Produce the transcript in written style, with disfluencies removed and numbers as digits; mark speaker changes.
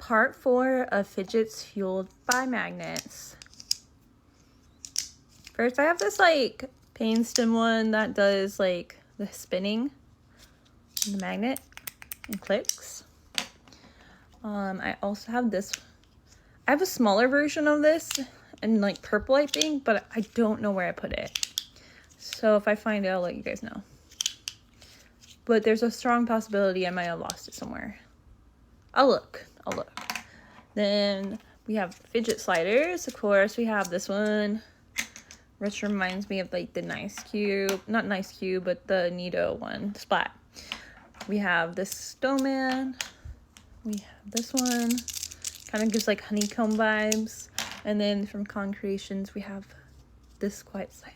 Speaker 1: part 4 of Fidgets fueled by magnets. First, I have this like pain stem one that does like the spinning, the magnet, and clicks. I also have this. I have a smaller version of this and like purple, I think, but I don't know where I put it. So if I find it, I'll let you guys know. But there's a strong possibility I might have lost it somewhere. I'll look. Then we have fidget sliders. Of course, we have this one, which reminds me of like the Nice Cube. Not Nice Cube, but the Neato one, Splat. We have this snowman. We have this one. Kind of gives like honeycomb vibes. And then from Con Creations, we have this quiet slider.